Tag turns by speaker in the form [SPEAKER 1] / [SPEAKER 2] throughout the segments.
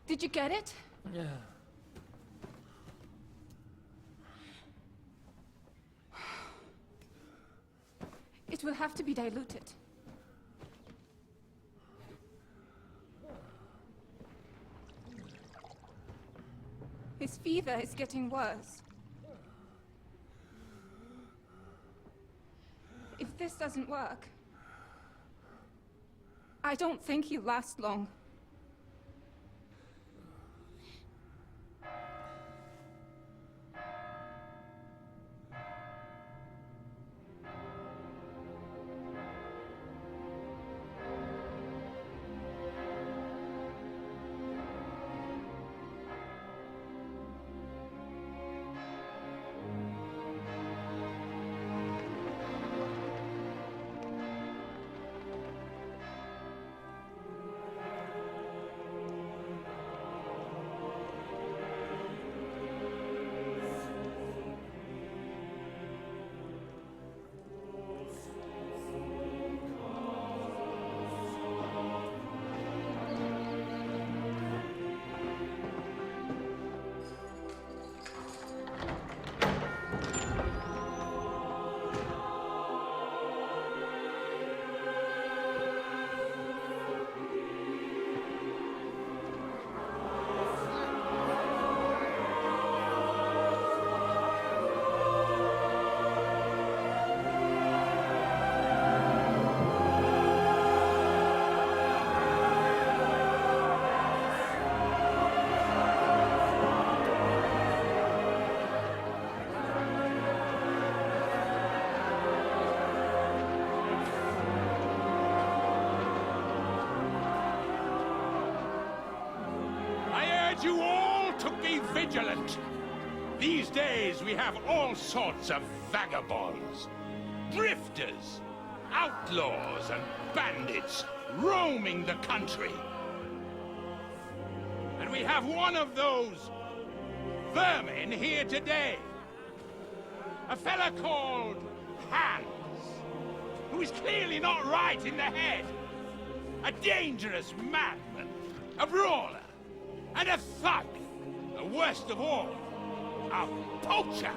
[SPEAKER 1] Did you get it?
[SPEAKER 2] Yeah.
[SPEAKER 1] It will have to be diluted. His fever is getting worse. If this doesn't work, I don't think he'll last long.
[SPEAKER 3] You all to be vigilant. These days we have all sorts of vagabonds, drifters, outlaws and bandits roaming the country. And we have one of those vermin here today. A fella called Hans, who is clearly not right in the head. A dangerous madman, a brawler, and a thug, the worst of all, a poacher.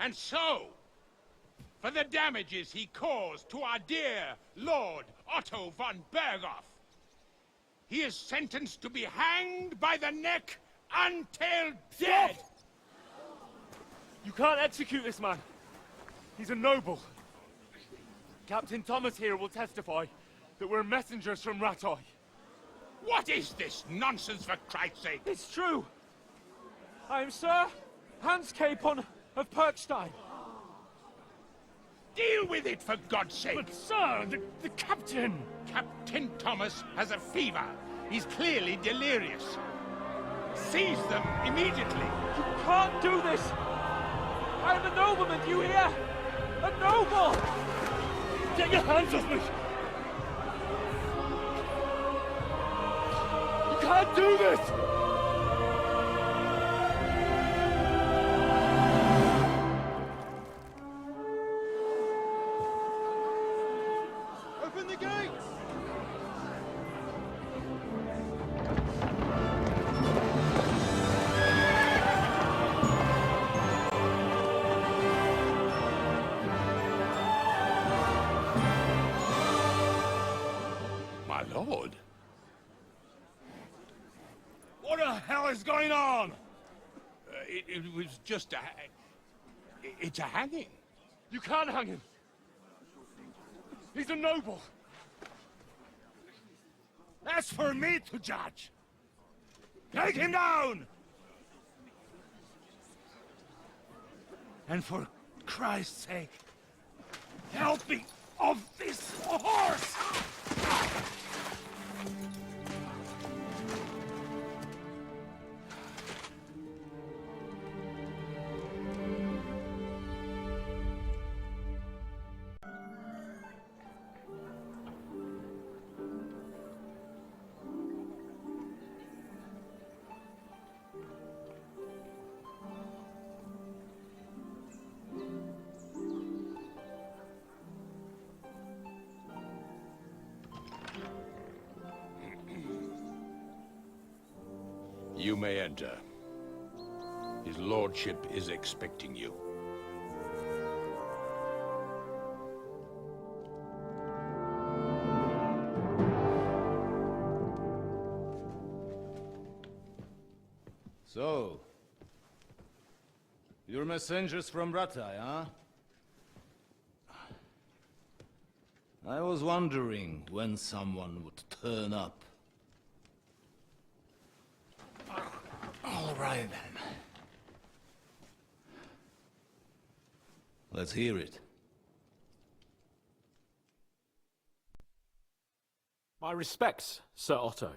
[SPEAKER 3] And so, for the damages he caused to our dear Lord Otto von Berghoff, he is sentenced to be hanged by the neck until dead!
[SPEAKER 2] You can't execute this man. He's a noble. Captain Thomas here will testify that we're messengers from Ratoy.
[SPEAKER 3] What is this nonsense, for Christ's sake?
[SPEAKER 2] It's true. I am Sir Hans K-hunk of Perkstein.
[SPEAKER 3] Deal with it, for God's sake!
[SPEAKER 2] But sir, the captain!
[SPEAKER 3] Captain Thomas has a fever. He's clearly delirious. Seize them immediately.
[SPEAKER 2] You can't do this! I am a nobleman, do you hear? A noble! Get your hands off me! You can't do this!
[SPEAKER 4] Open the gates!
[SPEAKER 3] My lord?
[SPEAKER 2] What the hell is going on?
[SPEAKER 3] It was just a... It's a hanging.
[SPEAKER 2] You can't hang him. He's a noble.
[SPEAKER 4] That's for me to judge! Take him down! And for Christ's sake, help me off this horse!
[SPEAKER 3] You may enter. His lordship is expecting you.
[SPEAKER 5] So, you're messengers from Ratai, huh? I was wondering when someone would turn up. All right, then. Let's hear it.
[SPEAKER 6] My respects, Sir Otto.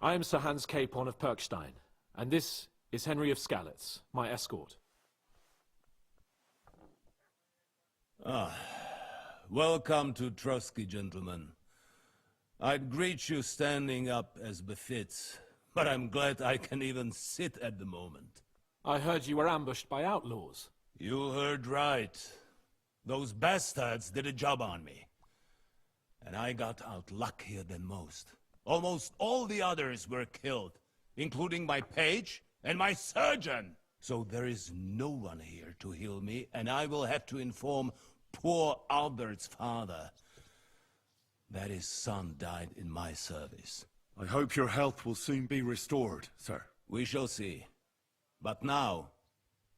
[SPEAKER 6] I am Sir Hans Capon of Perkstein, and this is Henry of Skalitz, my escort.
[SPEAKER 5] Welcome to Trotsky, gentlemen. I'd greet you standing up as befits, but I'm glad I can even sit at the moment.
[SPEAKER 6] I heard you were ambushed by outlaws.
[SPEAKER 5] You heard right. Those bastards did a job on me. And I got out luckier than most. Almost all the others were killed, including my page and my surgeon. So there is no one here to heal me, and I will have to inform poor Albert's father that his son died in my service.
[SPEAKER 4] I hope your health will soon be restored, sir.
[SPEAKER 5] We shall see. But now,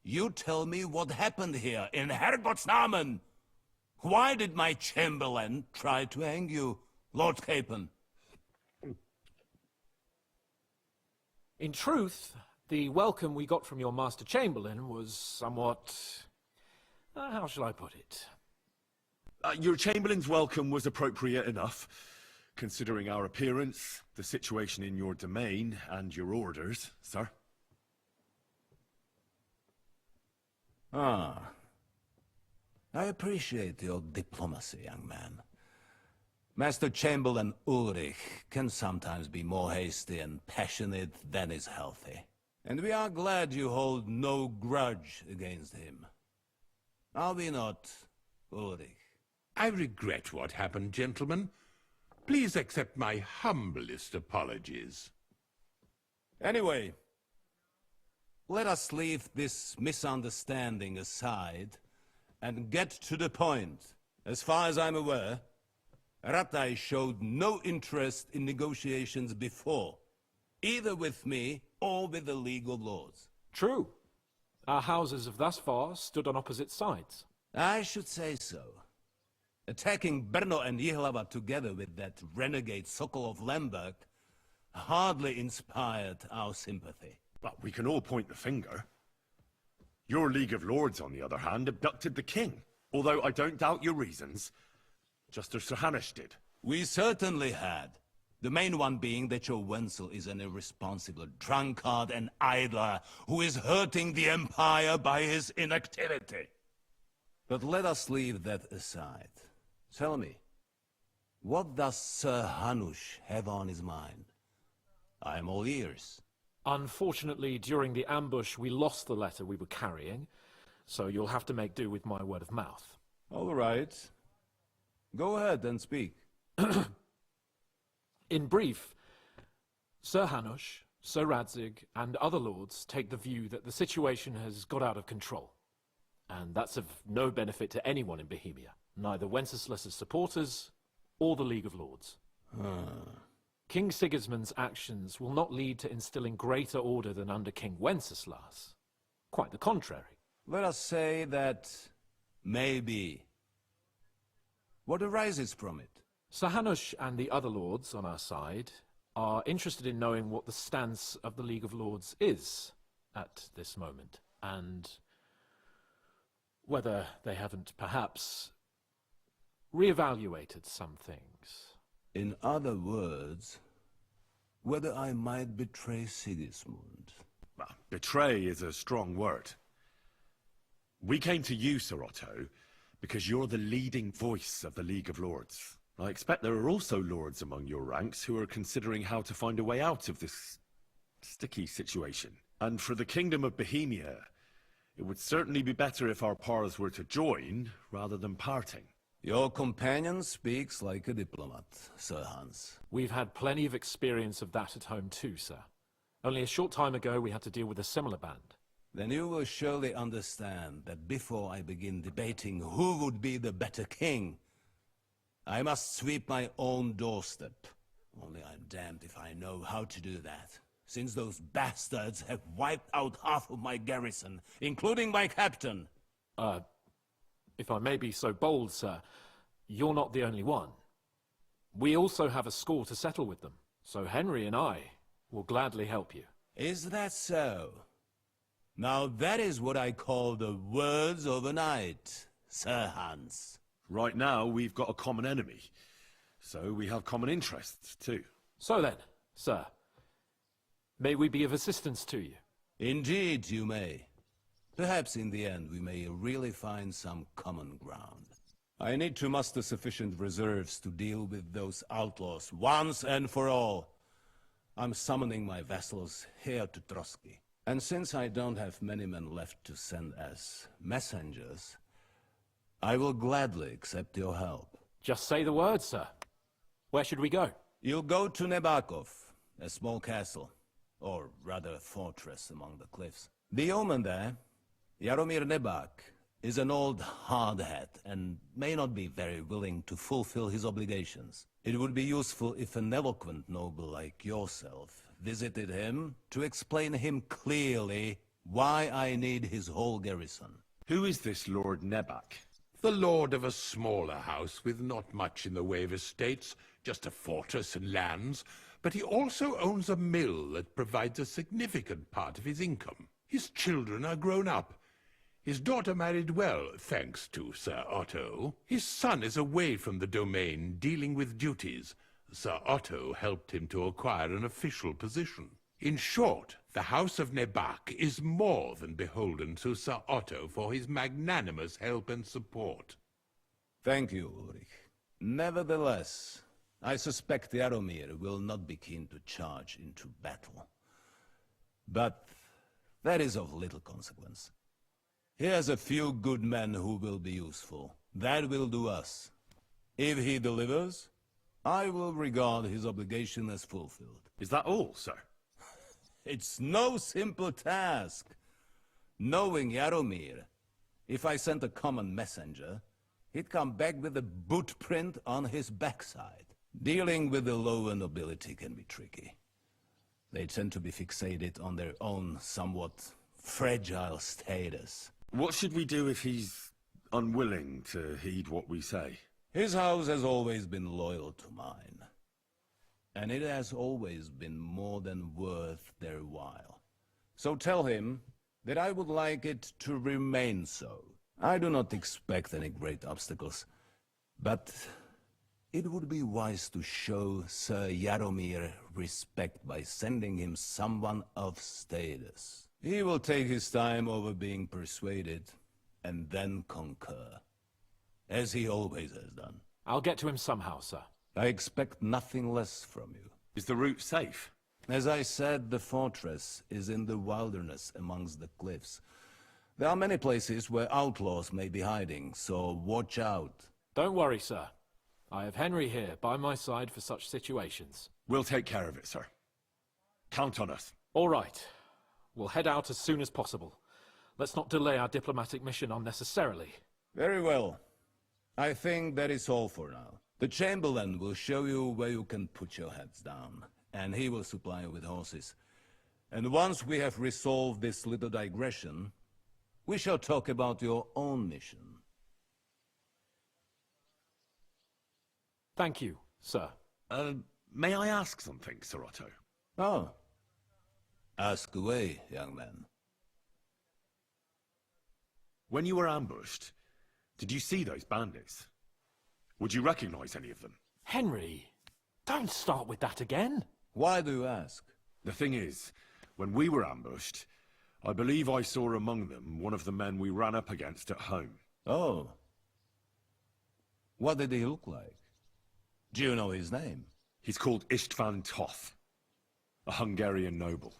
[SPEAKER 5] you tell me what happened here in Herrgottsnamen. Why did my chamberlain try to hang you, Lord Capon?
[SPEAKER 6] In truth, the welcome we got from your Master Chamberlain was somewhat... how shall I put it?
[SPEAKER 4] Your Chamberlain's welcome was appropriate enough, considering our appearance, the situation in your domain, and your orders, sir.
[SPEAKER 5] Ah. I appreciate your diplomacy, young man. Master Chamberlain Ulrich can sometimes be more hasty and passionate than is healthy. And we are glad you hold no grudge against him. Are we not, Ulrich?
[SPEAKER 3] I regret what happened, gentlemen. Please accept my humblest apologies.
[SPEAKER 5] Anyway, let us leave this misunderstanding aside and get to the point. As far as I'm aware, Ratai showed no interest in negotiations before, either with me or with the League of Lords.
[SPEAKER 6] True. Our houses have thus far stood on opposite sides.
[SPEAKER 5] I should say so. Attacking Brno and Jihlava together with that renegade Sokol of Lemberg hardly inspired our sympathy.
[SPEAKER 4] But we can all point the finger. Your League of Lords, on the other hand, abducted the king. Although I don't doubt your reasons, just as Sir Hanush did.
[SPEAKER 5] We certainly had. The main one being that your Wenzel is an irresponsible drunkard and idler who is hurting the Empire by his inactivity. But let us leave that aside. Tell me, what does Sir Hanush have on his mind? I am all ears.
[SPEAKER 6] Unfortunately, during the ambush, we lost the letter we were carrying, so you'll have to make do with my word of mouth.
[SPEAKER 5] All right. Go ahead and speak.
[SPEAKER 6] In brief, Sir Hanush, Sir Radzig, and other lords take the view that the situation has got out of control. And that's of no benefit to anyone in Bohemia, neither Wenceslas's supporters or the League of Lords. King Sigismund's actions will not lead to instilling greater order than under King Wenceslas. Quite the contrary.
[SPEAKER 5] Let us say that maybe. What arises from it?
[SPEAKER 6] Sir Hanush and the other lords on our side are interested in knowing what the stance of the League of Lords is at this moment, and whether they haven't perhaps reevaluated some things.
[SPEAKER 5] In other words, whether I might betray Sigismund.
[SPEAKER 4] Well, betray is a strong word. We came to you, Sir Otto, because you're the leading voice of the League of Lords. I expect there are also lords among your ranks who are considering how to find a way out of this sticky situation. And for the Kingdom of Bohemia, it would certainly be better if our paths were to join rather than parting.
[SPEAKER 5] Your companion speaks like a diplomat, Sir Hans.
[SPEAKER 6] We've had plenty of experience of that at home too, sir. Only a short time ago we had to deal with a similar band.
[SPEAKER 5] Then you will surely understand that before I begin debating who would be the better king, I must sweep my own doorstep. Only I'm damned if I know how to do that, since those bastards have wiped out half of my garrison, including my captain.
[SPEAKER 6] If I may be so bold, sir, you're not the only one. We also have a score to settle with them, so Henry and I will gladly help you.
[SPEAKER 5] Is that so? Now that is what I call the words of a knight, Sir Hans.
[SPEAKER 4] Right now, we've got a common enemy. So we have common interests, too.
[SPEAKER 6] So then, sir, may we be of assistance to you?
[SPEAKER 5] Indeed, you may. Perhaps in the end we may really find some common ground. I need to muster sufficient reserves to deal with those outlaws once and for all. I'm summoning my vassals here to Trotsky. And since I don't have many men left to send as messengers, I will gladly accept your help.
[SPEAKER 6] Just say the word, sir. Where should we go?
[SPEAKER 5] You'll go to Nebakov, a small castle, or rather a fortress among the cliffs. The yeoman there, Jaromir Nebak, is an old hardhat and may not be very willing to fulfill his obligations. It would be useful if an eloquent noble like yourself visited him to explain him clearly why I need his whole garrison.
[SPEAKER 4] Who is this Lord Nebak?
[SPEAKER 3] The lord of a smaller house with not much in the way of estates, just a fortress and lands, but he also owns a mill that provides a significant part of his income. His children are grown up. His daughter married well, thanks to Sir Otto. His son is away from the domain, dealing with duties. Sir Otto helped him to acquire an official position. In short, the House of Nebak is more than beholden to Sir Otto for his magnanimous help and support.
[SPEAKER 5] Thank you, Ulrich. Nevertheless, I suspect Jaromir will not be keen to charge into battle. But that is of little consequence. He has a few good men who will be useful. That will do us. If he delivers, I will regard his obligation as fulfilled.
[SPEAKER 4] Is that all, sir?
[SPEAKER 5] It's no simple task. Knowing Jaromir, if I sent a common messenger, he'd come back with a boot print on his backside. Dealing with the lower nobility can be tricky. They tend to be fixated on their own somewhat fragile status.
[SPEAKER 4] What should we do if he's unwilling to heed what we say?
[SPEAKER 5] His house has always been loyal to mine. And it has always been more than worth their while. So tell him that I would like it to remain so. I do not expect any great obstacles, but it would be wise to show Sir Jaromir respect by sending him someone of status. He will take his time over being persuaded, and then concur, as he always has done.
[SPEAKER 6] I'll get to him somehow, sir.
[SPEAKER 5] I expect nothing less from you.
[SPEAKER 4] Is the route safe?
[SPEAKER 5] As I said, the fortress is in the wilderness amongst the cliffs. There are many places where outlaws may be hiding, so watch out.
[SPEAKER 6] Don't worry, sir. I have Henry here by my side for such situations.
[SPEAKER 4] We'll take care of it, sir. Count on us.
[SPEAKER 6] All right. We'll head out as soon as possible. Let's not delay our diplomatic mission unnecessarily.
[SPEAKER 5] Very well. I think that is all for now. The Chamberlain will show you where you can put your heads down, and he will supply you with horses. And once we have resolved this little digression, we shall talk about your own mission.
[SPEAKER 6] Thank you, sir.
[SPEAKER 4] May I ask something, Sir Otto?
[SPEAKER 5] Oh. Ask away, young man.
[SPEAKER 4] When you were ambushed, did you see those bandits? Would you recognize any of them?
[SPEAKER 6] Henry, don't start with that again.
[SPEAKER 5] Why do you ask?
[SPEAKER 4] The thing is, when we were ambushed, I believe I saw among them one of the men we ran up against at home.
[SPEAKER 5] Oh. What did he look like? Do you know his name?
[SPEAKER 4] He's called Istvan Toth, a Hungarian noble.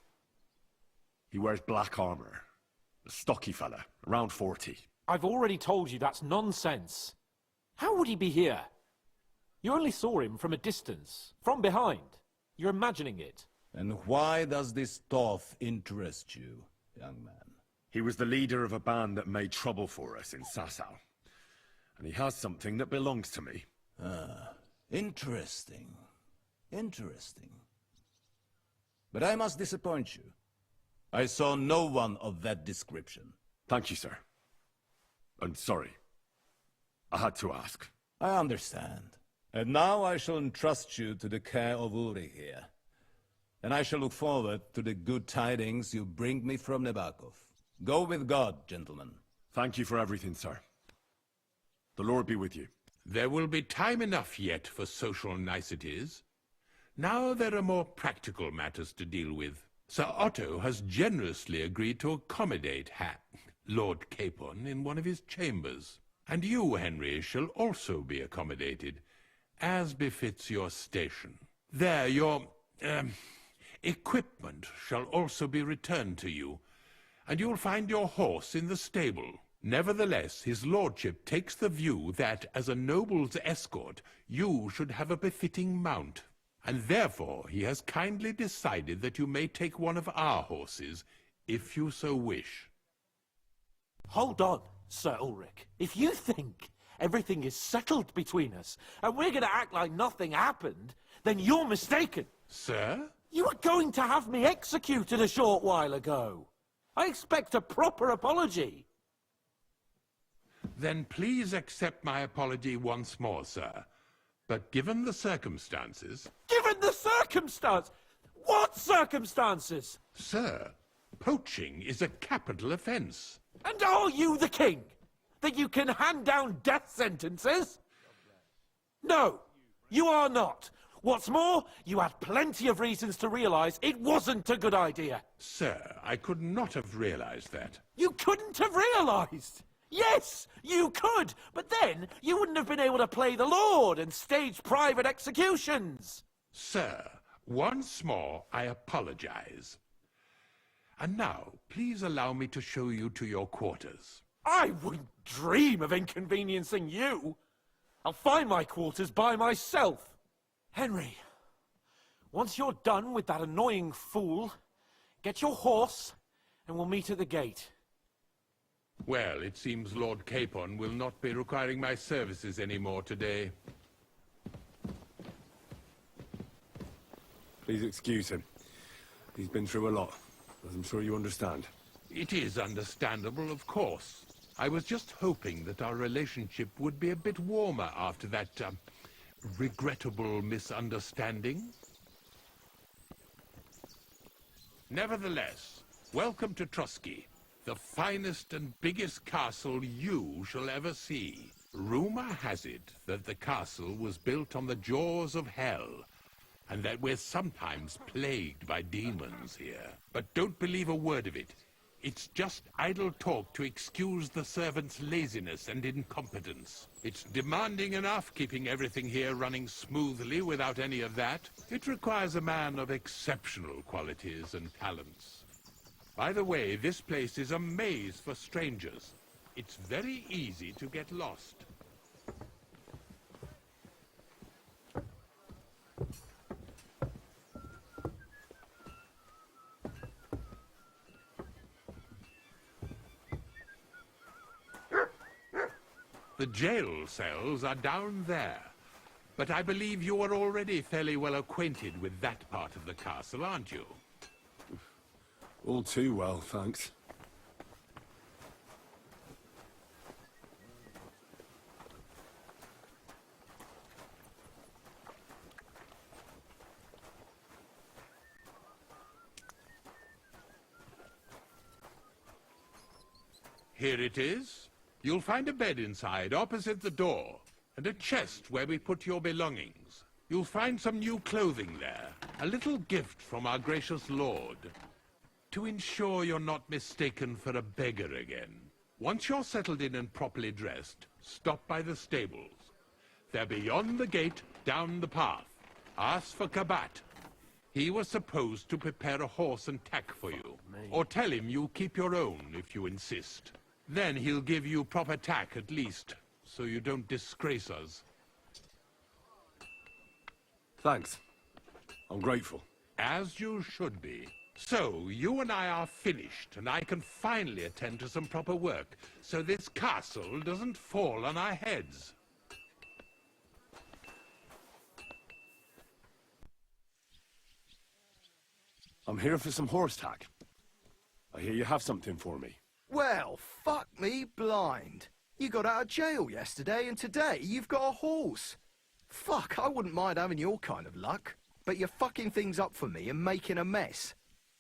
[SPEAKER 4] He wears black armor, a stocky fella, around 40.
[SPEAKER 6] I've already told you that's nonsense. How would he be here? You only saw him from a distance, from behind. You're imagining it.
[SPEAKER 5] And why does this Thoth interest you, young man?
[SPEAKER 4] He was the leader of a band that made trouble for us in Sasau. And he has something that belongs to me.
[SPEAKER 5] Interesting. Interesting. But I must disappoint you. I saw no one of that description.
[SPEAKER 4] Thank you, sir. And sorry. I had to ask.
[SPEAKER 5] I understand. And now I shall entrust you to the care of Uri here. And I shall look forward to the good tidings you bring me from Nebakov. Go with God, gentlemen.
[SPEAKER 4] Thank you for everything, sir. The Lord be with you.
[SPEAKER 3] There will be time enough yet for social niceties. Now there are more practical matters to deal with. Sir Otto has generously agreed to accommodate Lord Capon in one of his chambers. And you, Henry, shall also be accommodated, as befits your station. There, your, equipment shall also be returned to you, and you'll find your horse in the stable. Nevertheless, his lordship takes the view that, as a noble's escort, you should have a befitting mount, and therefore he has kindly decided that you may take one of our horses, if you so wish.
[SPEAKER 6] Hold on, Sir Ulrich. If you think everything is settled between us, and we're going to act like nothing happened, then you're mistaken.
[SPEAKER 3] Sir?
[SPEAKER 6] You were going to have me executed a short while ago. I expect a proper apology.
[SPEAKER 3] Then please accept my apology once more, sir. But given the circumstances...
[SPEAKER 6] Given the circumstance? What circumstances?
[SPEAKER 3] Sir, poaching is a capital offence.
[SPEAKER 6] And are you the king? That you can hand down death sentences? No, you are not. What's more, you had plenty of reasons to realize it wasn't a good idea.
[SPEAKER 3] Sir, I could not have realized that.
[SPEAKER 6] You couldn't have realized. Yes, you could, but then you wouldn't have been able to play the Lord and stage private executions.
[SPEAKER 3] Sir, once more I apologize. And now, please allow me to show you to your quarters.
[SPEAKER 6] I wouldn't dream of inconveniencing you. I'll find my quarters by myself. Henry, once you're done with that annoying fool, get your horse and we'll meet at the gate.
[SPEAKER 3] Well, it seems Lord Capon will not be requiring my services anymore today.
[SPEAKER 4] Please excuse him. He's been through a lot, as I'm sure you understand.
[SPEAKER 3] It is understandable, of course. I was just hoping that our relationship would be a bit warmer after that, regrettable misunderstanding. Nevertheless, welcome to Trotsky, the finest and biggest castle you shall ever see. Rumor has it that the castle was built on the jaws of hell, and that we're sometimes plagued by demons here. But don't believe a word of it. It's just idle talk to excuse the servants' laziness and incompetence. It's demanding enough keeping everything here running smoothly without any of that. It requires a man of exceptional qualities and talents. By the way, this place is a maze for strangers. It's very easy to get lost. The jail cells are down there. But I believe you are already fairly well acquainted with that part of the castle, aren't you?
[SPEAKER 4] All too well, thanks.
[SPEAKER 3] Here it is. You'll find a bed inside, opposite the door, and a chest where we put your belongings. You'll find some new clothing there, a little gift from our gracious lord, to ensure you're not mistaken for a beggar again. Once you're settled in and properly dressed, stop by the stables. They're beyond the gate, down the path. Ask for Kabat. He was supposed to prepare a horse and tack for you. Or tell him you keep your own if you insist. Then he'll give you proper tack at least, so you don't disgrace us.
[SPEAKER 4] Thanks. I'm grateful.
[SPEAKER 3] As you should be. So, you and I are finished, and I can finally attend to some proper work, so this castle doesn't fall on our heads.
[SPEAKER 4] I'm here for some horse tack. I hear you have something for me.
[SPEAKER 7] Well, fuck me blind. You got out of jail yesterday, and today you've got a horse. Fuck, I wouldn't mind having your kind of luck. But you're fucking things up for me and making a mess.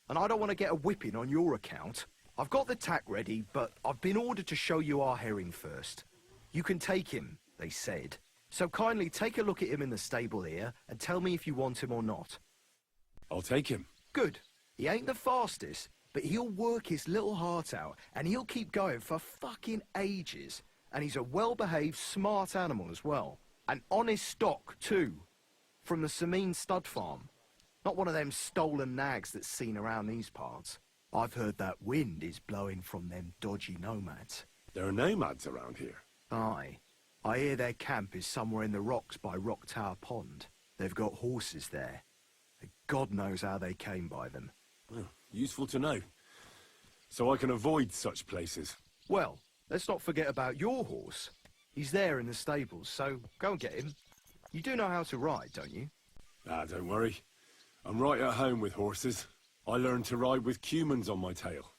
[SPEAKER 7] And I don't want to get a whipping on your account. I've got the tack ready, but I've been ordered to show you our herring first. You can take him, they said. So kindly take a look at him in the stable here and tell me if you want him or not.
[SPEAKER 4] I'll take him.
[SPEAKER 7] Good. He ain't the fastest, but he'll work his little heart out, and he'll keep going for fucking ages. And he's a well-behaved, smart animal as well. An honest stock, too. From the Sameen stud farm. Not one of them stolen nags that's seen around these parts. I've heard that wind is blowing from them dodgy nomads.
[SPEAKER 4] There are nomads around here.
[SPEAKER 7] Aye. I hear their camp is somewhere in the rocks by Rock Tower Pond. They've got horses there. God knows how they came by them.
[SPEAKER 4] Well, useful to know. So I can avoid such places.
[SPEAKER 7] Well, let's not forget about your horse. He's there in the stables, so go and get him. You do know how to ride, don't you?
[SPEAKER 4] Ah, don't worry. I'm right at home with horses. I learned to ride with cumans on my tail,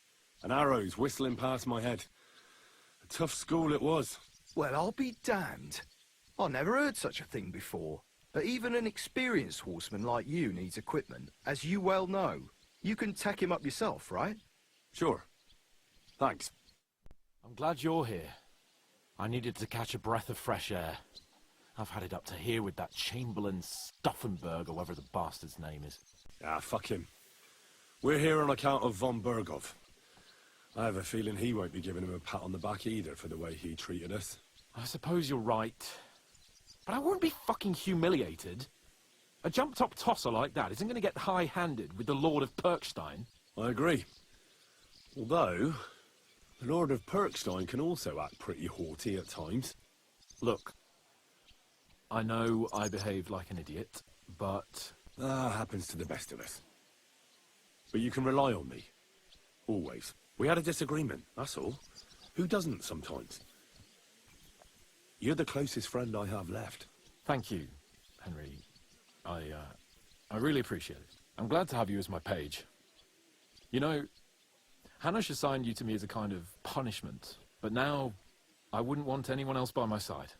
[SPEAKER 4] and arrows whistling past my head. A tough school it was.
[SPEAKER 7] Well, I'll be damned. I never heard such a thing before. But even an experienced horseman like you needs equipment, as you well know. You can tack him up yourself, right?
[SPEAKER 4] Sure. Thanks.
[SPEAKER 6] I'm glad you're here. I needed to catch a breath of fresh air. I've had it up to here with that Chamberlain Stauffenberg, or whatever the bastard's name is.
[SPEAKER 4] Ah, fuck him. We're here on account of von Bergov. I have a feeling he won't be giving him a pat on the back either for the way he treated us.
[SPEAKER 6] I suppose you're right. But I won't be fucking humiliated. A jump-top tosser like that isn't going to get high-handed with the Lord of Perkstein.
[SPEAKER 4] I agree. Although, the Lord of Perkstein can also act pretty haughty at times.
[SPEAKER 6] Look, I know I behaved like an idiot, but...
[SPEAKER 4] happens to the best of us. But you can rely on me. Always. We had a disagreement, that's all. Who doesn't sometimes? You're the closest friend I have left.
[SPEAKER 6] Thank you, Henry. I really appreciate it. I'm glad to have you as my page. You know, Hanush assigned you to me as a kind of punishment, but now I wouldn't want anyone else by my side.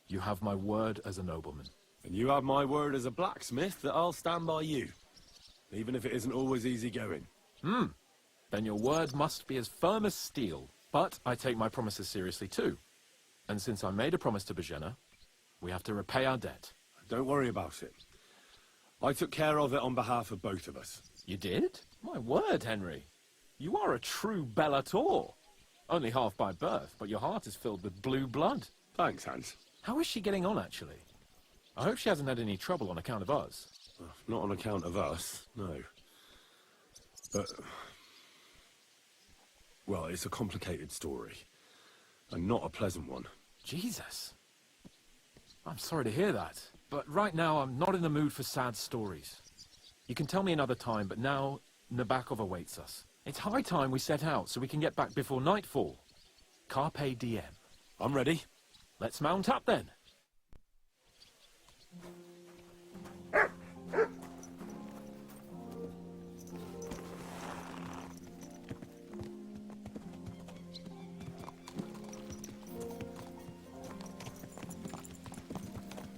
[SPEAKER 6] You have my word as a nobleman.
[SPEAKER 4] And you have my word as a blacksmith that I'll stand by you. Even if it isn't always easy going.
[SPEAKER 6] Then your word must be as firm as steel. But I take my promises seriously too. And since I made a promise to Bajena, we have to repay our debt.
[SPEAKER 4] Don't worry about it. I took care of it on behalf of both of us.
[SPEAKER 6] You did? My word, Henry. You are a true Bellator. Only half by birth, but your heart is filled with blue blood.
[SPEAKER 4] Thanks, Hans.
[SPEAKER 6] How is she getting on, actually? I hope she hasn't had any trouble on account of us.
[SPEAKER 4] Not on account of us, no. But... well, it's a complicated story. And not a pleasant one.
[SPEAKER 6] Jesus. I'm sorry to hear that. But right now, I'm not in the mood for sad stories. You can tell me another time, but now Nabokov awaits us. It's high time we set out so we can get back before nightfall. Carpe diem.
[SPEAKER 4] I'm ready.
[SPEAKER 6] Let's mount up then.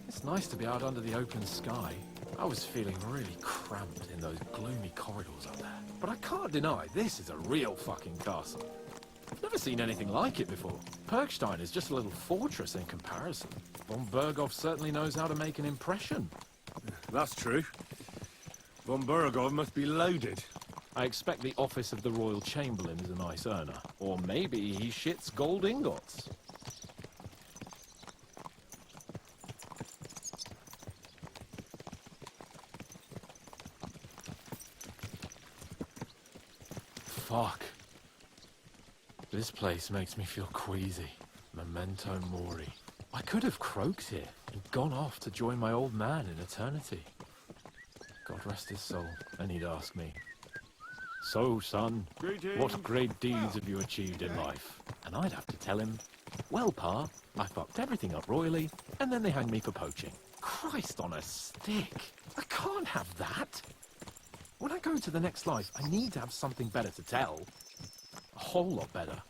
[SPEAKER 6] It's nice to be out under the open sky. I was feeling really cramped in those gloomy corridors up there. But I can't deny, this is a real fucking castle. I've never seen anything like it before. Perkstein is just a little fortress in comparison. Von Bergov certainly knows how to make an impression.
[SPEAKER 4] That's true. Von Bergov must be loaded.
[SPEAKER 6] I expect the office of the Royal Chamberlain is a nice earner. Or maybe he shits gold ingots. Fuck. This place makes me feel queasy. Memento mori. I could have croaked here and gone off to join my old man in eternity. God rest his soul. And he'd ask me, "So, son, what great deeds have you achieved in life?" And I'd have to tell him, "Well, Pa, I fucked everything up royally, and then they hanged me for poaching." Christ on a stick! I can't have that! When I go to the next life, I need to have something better to tell. A whole lot better.